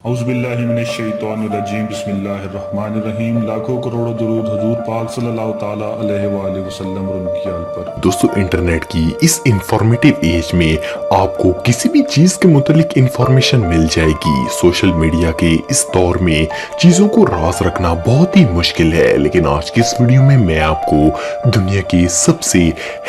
औज़ुबिल्लाहिमिनश्शैतानिर्रजीम बिस्मिल्लाहिर्रहमानिर्रहीम। लाखों करोड़ों दुरूद हुजूर पाक सल्लल्लाहु ताला अलैहि वसल्लम की आल पर। दोस्तों, इंटरनेट की इस इंफॉर्मेटिव एज में आपको किसी भी चीज के मुतालिक इंफॉर्मेशन मिल जाएगी। सोशल मीडिया के इस दौर में चीजों को राज रखना बहुत ही मुश्किल है, लेकिन आज की इस वीडियो में मैं आपको दुनिया के सबसे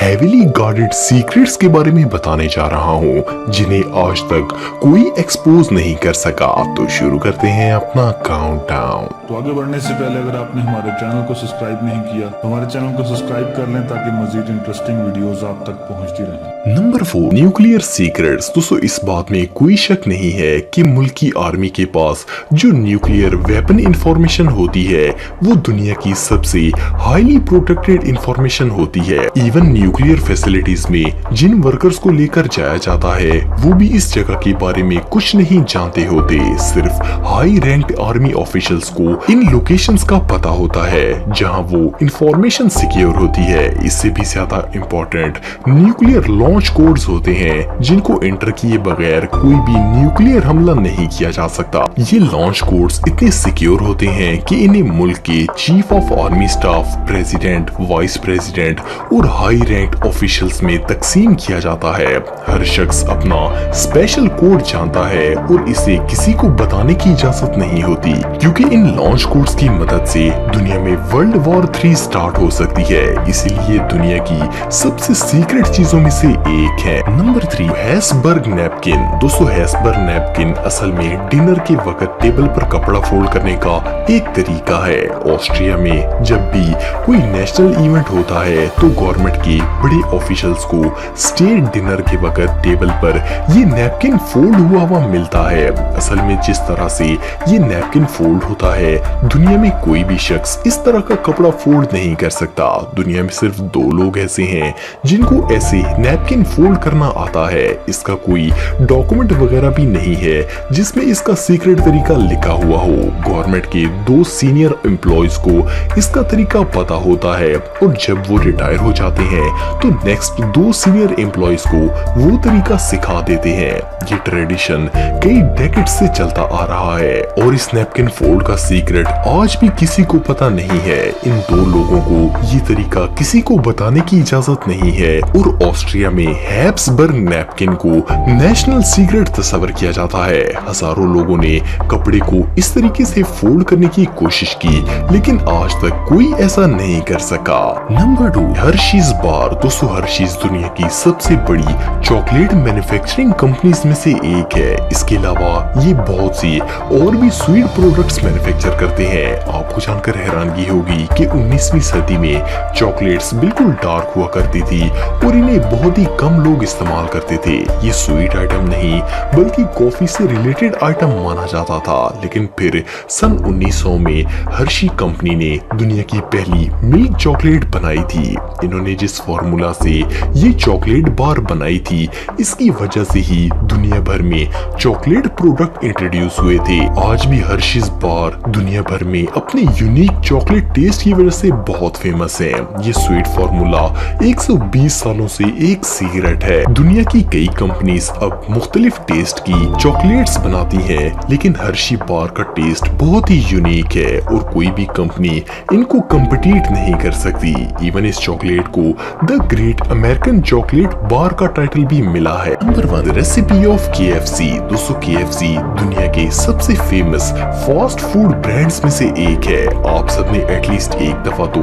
हैवीली गार्डेड सीक्रेट्स के बारे में बताने जा रहा हूँ, जिन्हें आज तक कोई एक्सपोज नहीं कर सका। तो शुरू करते हैं अपना काउंटडाउन। तो आगे बढ़ने से पहले अगर आपने हमारे चैनल को सब्सक्राइब नहीं किया तो हमारे चैनल को सब्सक्राइब कर लें ताकि मजीद इंटरेस्टिंग वीडियोस आप तक पहुंचती रहें। Number 4, nuclear secrets. दोस्तों, इस बात में कोई शक नहीं है कि मुल्क की आर्मी के पास जो न्यूक्लियर वेपन इंफॉर्मेशन होती है वो दुनिया की सबसे हाईली प्रोटेक्टेड इंफॉर्मेशन होती है। इवन न्यूक्लियर फैसिलिटीज में जिन वर्कर्स को लेकर जाया जाता है वो भी इस जगह के बारे में कुछ नहीं जानते होते। सिर्फ हाई रैंक्ड आर्मी ऑफिशियल्स को इन लोकेशंस का पता होता है जहां वो इंफॉर्मेशन सिक्योर होती है। इससे भी ज्यादा इम्पोर्टेंट न्यूक्लियर लॉन्च कोड्स होते हैं जिनको एंटर किए बगैर कोई भी न्यूक्लियर हमला नहीं किया जा सकता। ये लॉन्च कोड्स इतने सिक्योर होते हैं कि इन्हें मुल्क के chief of army staff, president, vice president और हाई रैंक्ड ऑफिशियल्स में तकसीम किया जाता है। हर शख्स अपना स्पेशल कोड जानता है और इसे किसी को बताने की इजाजत नहीं होती, क्योंकि इन लॉन्च कोड्स की मदद से दुनिया में वर्ल्ड वॉर 3 स्टार्ट हो सकती है। इसीलिए दुनिया की सबसे सीक्रेट चीजों में से एक है। नंबर 3, हैसबर्ग नैपकिन। दोस्तों, हैसबर्ग नैपकिन असल में डिनर के वक्त टेबल पर कपड़ा फोल्ड करने का एक तरीका है। ऑस्ट्रिया में जब भी कोई नेशनल इवेंट होता है तो गवर्नमेंट के बड़े ऑफिशियल्स को स्टेट डिनर के वक्त टेबल पर ये नैपकिन फोल्ड हुआ मिलता है। असल में जिस तरह से ये नैपकिन फोल्ड होता है, दुनिया में कोई भी शख्स इस तरह का कपड़ा फोल्ड नहीं कर सकता। दुनिया में सिर्फ 2 लोग ऐसे हैं जिनको ऐसे नैपकिन फोल्ड करना आता है। इसका कोई डॉक्यूमेंट वगैरह भी नहीं है जिसमें इसका सीक्रेट तरीका लिखा हुआ हो। गवर्नमेंट के 2 सीनियर एम्प्लॉयज को इसका तरीका पता होता है और जब वो रिटायर हो जाते हैं तो नेक्स्ट 2 सीनियर एम्प्लॉयज को वो तरीका सिखा देते हैं। ये ट्रेडिशन कई डेकेड से चलता आ रहा है और इस नैपकिन फोल्ड का सीक्रेट आज भी किसी को पता नहीं है। इन 2 लोगों को ये तरीका किसी को बताने की इजाजत नहीं है और ऑस्ट्रिया में हैब्सबर्ग नैपकिन को नेशनल सीक्रेट तस्वर किया जाता है। हजारों लोगों ने कपड़े को इस तरीके से फोल्ड करने की कोशिश की, लेकिन आज तक कोई ऐसा नहीं कर सका। नंबर 2, हर्शीज बार। दोस्तों, हर्शीज दुनिया की सबसे बड़ी चॉकलेट मैन्युफैक्चरिंग कंपनीज में से एक है। इसके अलावा ये बहुत सी और भी स्वीट प्रोडक्ट्स मैन्युफैक्चर करते हैं। आपको जानकर हैरानगी होगी कि 19वीं सदी में चॉकलेट्स बिल्कुल डार्क हुआ करती थी और इन्हें बहुत ही कम लोग इस्तेमाल करते थे। ये स्वीट आइटम नहीं बल्कि कॉफी से रिलेटेड आइटम माना जाता था। लेकिन फिर सन 1900 में हर्शी कंपनी ने दुनिया की पहली मिल्क चॉकलेट बनाई थी। इन्होंने जिस फॉर्मूला से ये चॉकलेट बार बनाई थी, इसकी वजह से ही दुनिया भर में चॉकलेट प्रोडक्ट इंट्रोड्यूस हुए थे। आज भी हर्शीज बार दुनिया भर में अपने यूनिक चॉकलेट टेस्ट की वजह से बहुत फेमस है। ये स्वीट फॉर्मूला 120 सालों से एक सीक्रेट है। दुनिया की कई कंपनीज अब मुख्तलिफ टेस्ट की चॉकलेट्स बनाती हैं, लेकिन हर्शी बार का टेस्ट बहुत ही यूनिक है और कोई भी कंपनी इनको कम्पिटिट नहीं कर सकती। इवन इस चॉकलेट को the great American chocolate bar का टाइटल भी मिला है। Number 1, recipe of KFC। दोस्तों, KFC दुनिया के सबसे फेमस फास्ट फूड ब्रांड्स में से एक है। आप सबने एटलीस्ट एक दफा तो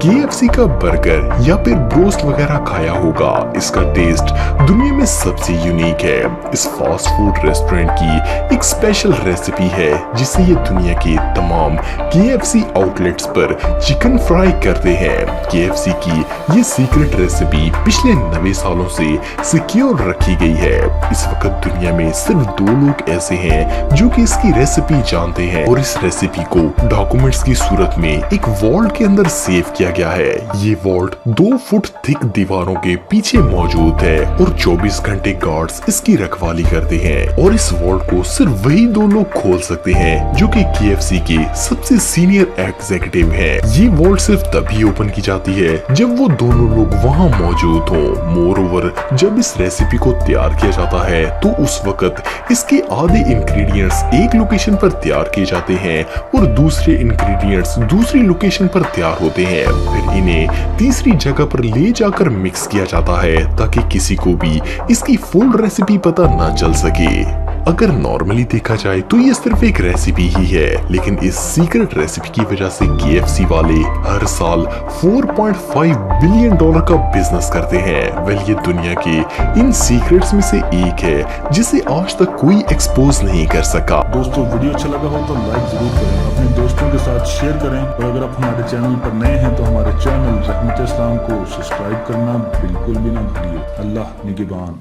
KFC का बर्गर या फिर ब्रोस्ट वगैरह खाया होगा। इसका टेस्ट दुनिया में सबसे यूनिक है। इस फास्ट फूड रेस्टोरेंट की एक स्पेशल रेसिपी है जिसे ये दुनिया के तमाम KFC आउटलेट्स पर चिकन फ्राई करते हैं। KFC की ये सीक्रेट रेसिपी पिछले 90 सालों से सिक्योर रखी गई है। इस वक्त दुनिया में सिर्फ 2 लोग ऐसे हैं जो कि इसकी रेसिपी जानते हैं और इस रेसिपी को डॉक्यूमेंट्स की सूरत में एक वॉल्ट के अंदर सेव किया गया है। ये वॉल्ट 2 फुट थिक दीवारों के पीछे मौजूद है और 24 घंटे गार्ड्स इसकी रखवाली करते हैं और इस वॉल्ट को सिर्फ वही 2 लोग खोल सकते हैं जो कि KFC के सबसे सीनियर एग्जीक्यूटिव हैं। ये वॉल्ट सिर्फ तभी ओपन की जाती है जब वो दोनों लोग वहाँ मौजूद हों। मोर ओवर जब इस रेसिपी को तैयार किया जाता है तो उस वक्त इसके आधे इंग्रेडिएंट इंग्रेडिएंट्स एक लोकेशन पर तैयार किए जाते हैं और दूसरे इंग्रेडिएंट्स दूसरी लोकेशन पर तैयार होते हैं, फिर इन्हें तीसरी जगह पर ले जाकर मिक्स किया जाता है ताकि किसी को भी इसकी फुल रेसिपी पता ना चल सके। अगर नॉर्मली देखा जाए तो ये सिर्फ एक रेसिपी ही है, लेकिन इस सीक्रेट रेसिपी की वजह से KFC वाले हर साल $4.5 बिलियन का बिजनेस करते हैं। वेल, ये दुनिया के इन सीक्रेट्स में से एक है जिसे आज तक कोई एक्सपोज नहीं कर सका। दोस्तों, वीडियो अच्छा लगा हो तो लाइक जरूर करें, अपने दोस्तों के साथ शेयर करें और अगर आप हमारे चैनल पर नए हैं तो हमारे चैनल रहमत इस्लाम को सब्सक्राइब करना बिल्कुल भी ना भूलिए। अल्लाह निगहबान।